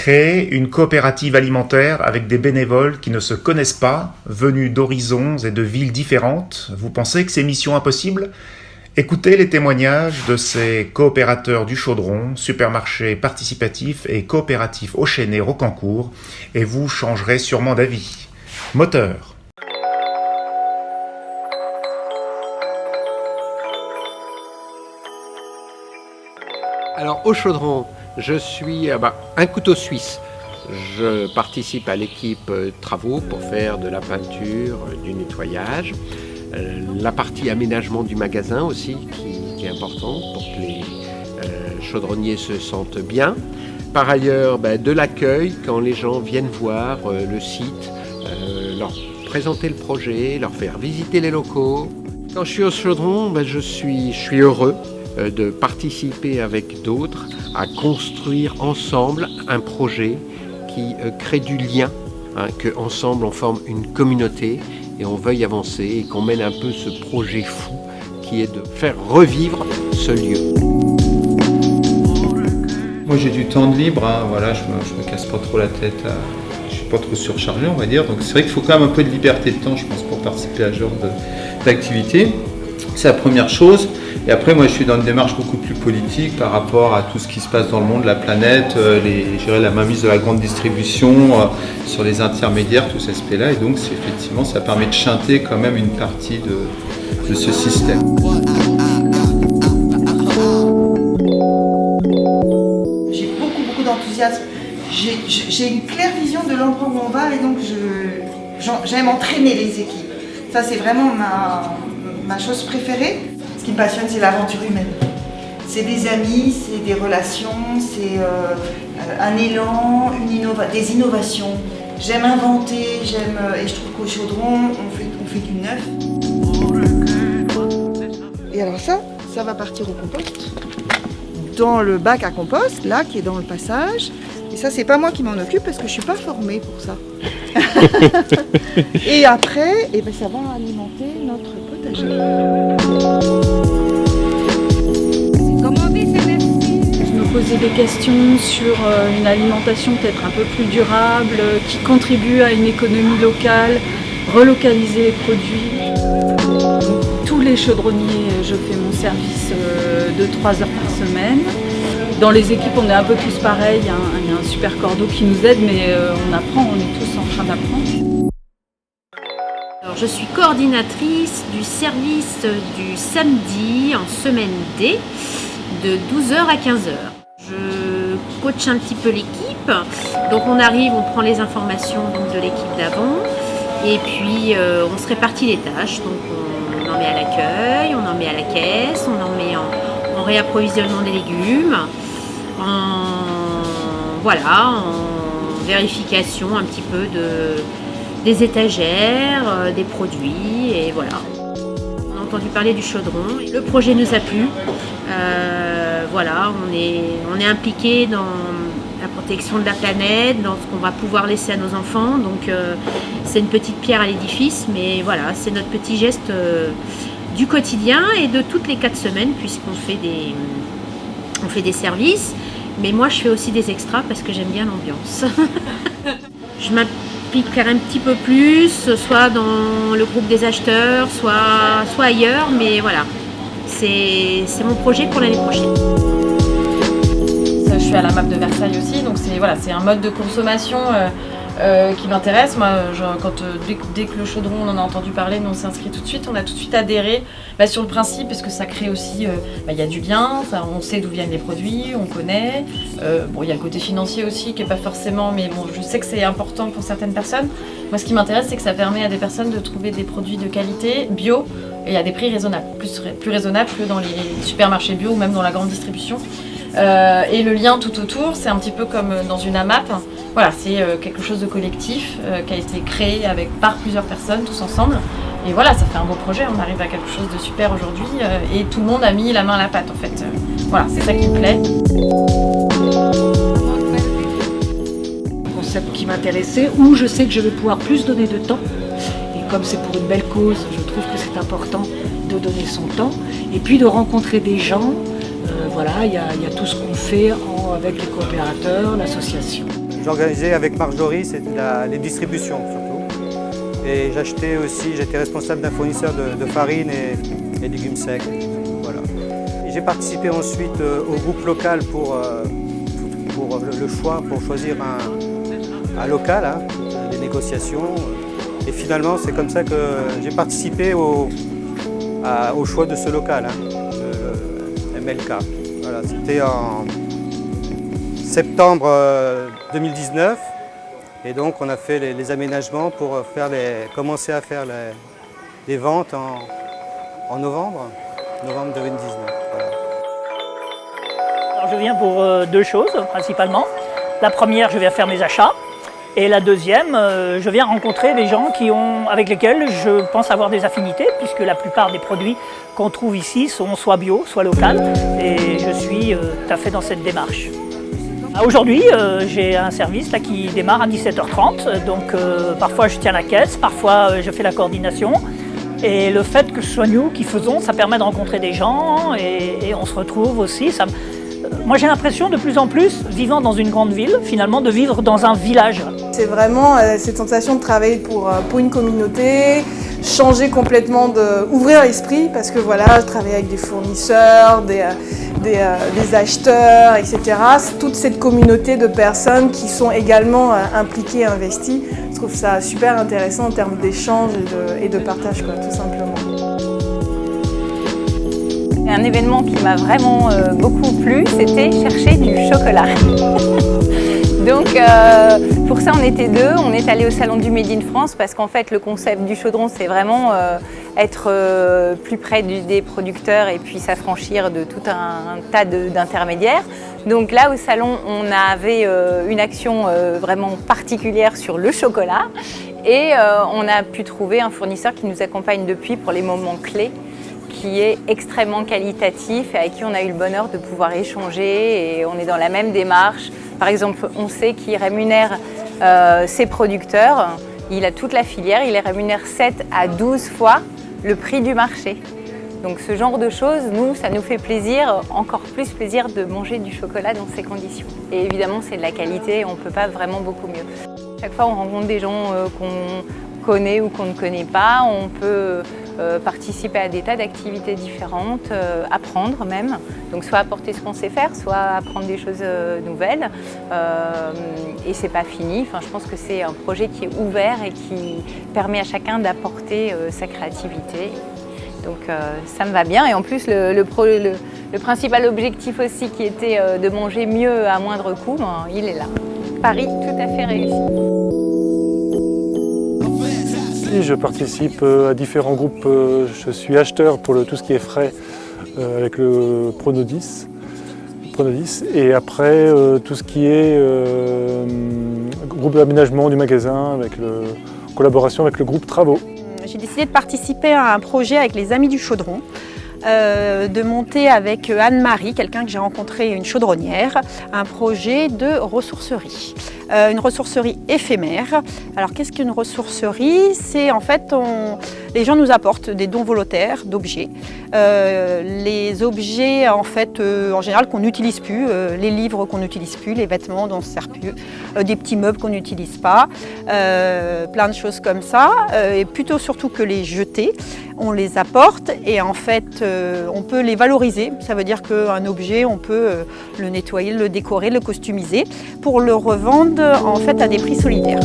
Créer une coopérative alimentaire avec des bénévoles qui ne se connaissent pas, venus d'horizons et de villes différentes, vous pensez que c'est mission impossible ? Écoutez les témoignages de ces coopérateurs du Chaudron, supermarchés participatifs et coopératifs Auchenay Rocancourt, et vous changerez sûrement d'avis. Moteur. Alors au Chaudron, je suis un couteau suisse. Je participe à l'équipe travaux pour faire de la peinture, du nettoyage. La partie aménagement du magasin aussi qui est importante pour que les chaudronniers se sentent bien. Par ailleurs, de l'accueil quand les gens viennent voir le site, leur présenter le projet, leur faire visiter les locaux. Quand je suis au Chaudron, je suis heureux de participer avec d'autres à construire ensemble un projet qui crée du lien, qu'ensemble on forme une communauté et on veuille avancer et qu'on mène un peu ce projet fou qui est de faire revivre ce lieu. Moi j'ai du temps de libre, je me casse pas trop la tête, je suis pas trop surchargé on va dire, donc c'est vrai qu'il faut quand même un peu de liberté de temps je pense pour participer à ce genre d'activité. C'est la première chose. Et après, moi, je suis dans une démarche beaucoup plus politique par rapport à tout ce qui se passe dans le monde, la planète, la mainmise de la grande distribution, sur les intermédiaires, tout cet aspect-là. Et donc, effectivement, ça permet de chanter quand même une partie de ce système. J'ai beaucoup d'enthousiasme. J'ai une claire vision de l'endroit où on va et donc j'aime entraîner les équipes. Ça, c'est vraiment ma chose préférée. Ce qui me passionne, c'est l'aventure humaine. C'est des amis, c'est des relations, c'est un élan, des innovations. J'aime inventer, et je trouve qu'au Chaudron, on fait du neuf. Et alors ça va partir au compost. Dans le bac à compost, là, qui est dans le passage. Et ça, c'est pas moi qui m'en occupe parce que je suis pas formée pour ça. Et après, ça va alimenter notre potager. Je me posais des questions sur une alimentation peut-être un peu plus durable, qui contribue à une économie locale, relocaliser les produits. Tous les chaudronniers, je fais mon service de 3 heures par semaine. Dans les équipes, on est un peu tous pareils, il y a un super cordeau qui nous aide, mais on apprend, on est tous en train d'apprendre. Alors, je suis coordinatrice du service du samedi en semaine D, de 12h à 15h. Je coach un petit peu l'équipe, donc on arrive, on prend les informations de l'équipe d'avant, et puis on se répartit les tâches, donc on en met à l'accueil, on en met à la caisse, on en met en réapprovisionnement des légumes, en vérification un petit peu des étagères, des produits, et voilà. On a entendu parler du Chaudron, le projet nous a plu, on est impliqué dans la protection de la planète, dans ce qu'on va pouvoir laisser à nos enfants, donc c'est une petite pierre à l'édifice, mais voilà, c'est notre petit geste du quotidien et de toutes les 4 semaines, puisqu'on fait des services. Mais moi, je fais aussi des extras parce que j'aime bien l'ambiance. Je m'implique un petit peu plus, soit dans le groupe des acheteurs, soit ailleurs. Mais voilà, c'est mon projet pour l'année prochaine. Je suis à la MAP de Versailles aussi, donc c'est un mode de consommation qui m'intéresse. Moi, dès que le Chaudron, on en a entendu parler, nous on s'est inscrit tout de suite, on a tout de suite adhéré sur le principe, parce que ça crée aussi, il y a du lien, on sait d'où viennent les produits, on connaît. Il y a le côté financier aussi qui n'est pas forcément, mais bon, je sais que c'est important pour certaines personnes. Moi, ce qui m'intéresse, c'est que ça permet à des personnes de trouver des produits de qualité, bio, et à des prix raisonnables, plus raisonnables que dans les supermarchés bio ou même dans la grande distribution. Et le lien tout autour, c'est un petit peu comme dans une AMAP. Voilà, c'est quelque chose de collectif qui a été créé par plusieurs personnes, tous ensemble. Et voilà, ça fait un beau projet, on arrive à quelque chose de super aujourd'hui et tout le monde a mis la main à la pâte en fait. Voilà, c'est ça qui me plaît. Un concept qui m'intéressait, où je sais que je vais pouvoir plus donner de temps. Et comme c'est pour une belle cause, je trouve que c'est important de donner son temps. Et puis de rencontrer des gens. Il y a tout ce qu'on fait avec les coopérateurs, l'association. j'organisais avec Marjorie, c'était les distributions surtout. Et j'étais responsable d'un fournisseur de farine et légumes secs. Voilà. J'ai participé ensuite au groupe local pour le choix, pour choisir un local, hein, des négociations. Et finalement, c'est comme ça que j'ai participé au choix de ce local, hein, de MLK. Voilà, c'était en septembre 2019. Et donc, on a fait les aménagements pour commencer à faire les ventes en novembre 2019. Voilà. Alors, je viens pour deux choses principalement. La première, je viens faire mes achats. Et la deuxième, je viens rencontrer des gens avec lesquels je pense avoir des affinités, puisque la plupart des produits qu'on trouve ici sont soit bio, soit locaux. Et je suis tout à fait dans cette démarche. Aujourd'hui, j'ai un service là, qui démarre à 17h30, donc parfois je tiens la caisse, parfois je fais la coordination. Et le fait que ce soit nous qui faisons, ça permet de rencontrer des gens et on se retrouve aussi. Moi j'ai l'impression de plus en plus, vivant dans une grande ville, finalement de vivre dans un village. C'est vraiment cette sensation de travailler pour une communauté, changer complètement, ouvrir l'esprit, parce que voilà, je travaille avec des fournisseurs, des acheteurs, etc. C'est toute cette communauté de personnes qui sont également impliquées et investies. Je trouve ça super intéressant en termes d'échange et de partage, quoi, tout simplement. Un événement qui m'a vraiment beaucoup plu, c'était chercher du chocolat. Donc pour ça on était deux, on est allé au salon du Made in France parce qu'en fait le concept du chaudron c'est vraiment être plus près des producteurs et puis s'affranchir de tout un tas d'intermédiaires. Donc là au salon on avait une action vraiment particulière sur le chocolat et on a pu trouver un fournisseur qui nous accompagne depuis pour les moments clés, qui est extrêmement qualitatif et avec qui on a eu le bonheur de pouvoir échanger et on est dans la même démarche. Par exemple, on sait qu'il rémunère ses producteurs, il a toute la filière, il les rémunère 7 à 12 fois le prix du marché. Donc ce genre de choses, nous, ça nous fait plaisir, encore plus plaisir de manger du chocolat dans ces conditions. Et évidemment, c'est de la qualité, on ne peut pas vraiment beaucoup mieux. Chaque fois, on rencontre des gens qu'on connaît ou qu'on ne connaît pas, on peut participer à des tas d'activités différentes, apprendre même, donc soit apporter ce qu'on sait faire, soit apprendre des choses nouvelles et c'est pas fini. Enfin, je pense que c'est un projet qui est ouvert et qui permet à chacun d'apporter sa créativité, donc ça me va bien et en plus le principal objectif aussi qui était de manger mieux à moindre coût, ben, il est là. Pari tout à fait réussi. Je participe à différents groupes, je suis acheteur pour tout ce qui est frais avec le Pronodis et après tout ce qui est groupe d'aménagement du magasin en collaboration avec le groupe Travaux. J'ai décidé de participer à un projet avec les Amis du Chaudron, de monter avec Anne-Marie, quelqu'un que j'ai rencontré, une chaudronnière, un projet de ressourcerie. Une ressourcerie éphémère. Alors qu'est-ce qu'une ressourcerie? C'est en fait, les gens nous apportent des dons volontaires d'objets. Les objets en fait, en général qu'on n'utilise plus, les livres qu'on n'utilise plus, les vêtements dont on ne se sert plus, des petits meubles qu'on n'utilise pas, plein de choses comme ça. Et plutôt surtout que les jeter, on les apporte et en fait on peut les valoriser. Ça veut dire qu'un objet, on peut le nettoyer, le décorer, le customiser pour le revendre en fait à des prix solidaires.